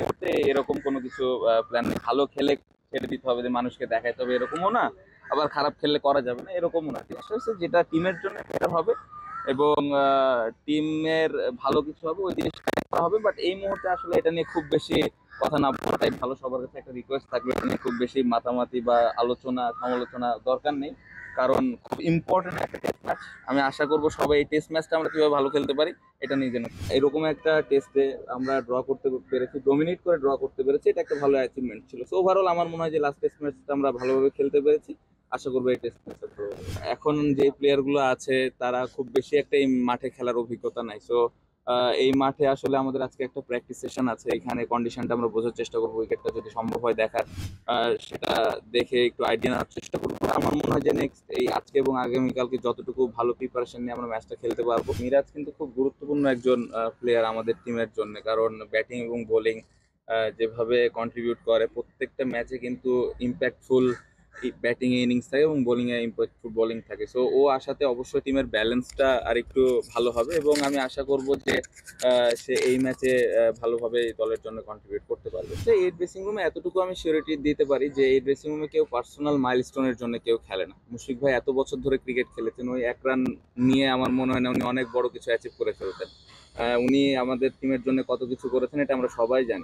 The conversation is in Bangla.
মুহূর্তে এরকম কোনো কিছু প্ল্যান নেই। ভালো খেলে ছেড়ে দিতে হবে যে মানুষকে দেখাইতে হবে এরকমও না, আবার খারাপ খেললে করা যাবে না এরকমও না। জিনিসটা হচ্ছে যেটা টিমের জন্য বেটার হবে এবং টিমের ভালো কিছু হবে ওই জিনিসটা করা হবে। বাট এই মুহূর্তে আসলে এটা নিয়ে খুব বেশি কথা না বলাটাই ভালো। সবার কাছে একটা রিকোয়েস্ট থাকবে, এটা নিয়ে খুব বেশি মাতামাতি বা আলোচনা সমালোচনা দরকার নেই, কারণ খুব ইম্পর্টেন্ট একটা টেস্ট ম্যাচ। আমি আশা করবো সবাই এই টেস্ট ম্যাচটা আমরা কিভাবে ভালো খেলতে পারি এটা নিয়ে যেন, এরকম একটা টেস্টে আমরা ড্র করতে পেরেছি, ডোমিনেট করে ড্র করতে পেরেছি, এটা একটা ভালো অ্যাচিভমেন্ট ছিল। সো ওভারঅল আমার মনে হয় যে লাস্ট টেস্ট ম্যাচটা আমরা ভালোভাবে খেলতে পেরেছি। আশা করবো এই টেস্ট ম্যাচটা ভালো হবে। এখন যে প্লেয়ার গুলো আছে তারা খুব বেশি একটা এই মাঠে খেলার অভিজ্ঞতা নাই। সো এই মাঠে আসলে আমাদের আজকে একটা প্র্যাকটিস সেশন আছে, এখানে কন্ডিশনটা আমরা বোঝার চেষ্টা করবো, উইকেটটা যদি সম্ভব হয় দেখার, সেটা দেখে একটু আইডিয়া নেওয়ার চেষ্টা করবো। আমার মনে হয় যে নেক্সট এই আজকে এবং আগামীকালকে যতটুকু ভালো প্রিপারেশন নিয়ে আমরা ম্যাচটা খেলতে পারবো। মিরাজ কিন্তু খুব গুরুত্বপূর্ণ একজন প্লেয়ার আমাদের টিমের জন্য, কারণ ব্যাটিং এবং বোলিং যেভাবে কন্ট্রিবিউট করে প্রত্যেকটা ম্যাচে কিন্তু ইম্প্যাক্টফুল ব্যাটিং এ ইনিংস থাকে এবং বোলিং এ ইম্প্যাক্টফুল বোলিং থাকে। সো ও আসাতে অবশ্যই টিমের ব্যালেন্সটা আর একটু ভালো হবে এবং আমি আশা করব যে সে এই ম্যাচে ভালোভাবে এই দলের জন্য কন্ট্রিবিউট করতে পারবে। তো এই ড্রেসিং রুমে এতটুকু আমি সিওরিটি দিতে পারি যে এই ড্রেসিং রুমে কেউ পার্সোনাল মাইলস্টোনের জন্য কেউ খেলে না। মুশফিক ভাই এত বছর ধরে ক্রিকেট খেলেছেন, ওই এক রান নিয়ে আমার মনে হয় না উনি অনেক বড় কিছু অ্যাচিভ করে ফেলতেন। উনি আমাদের টিমের জন্য কত কিছু করেছেন এটা আমরা সবাই জানি।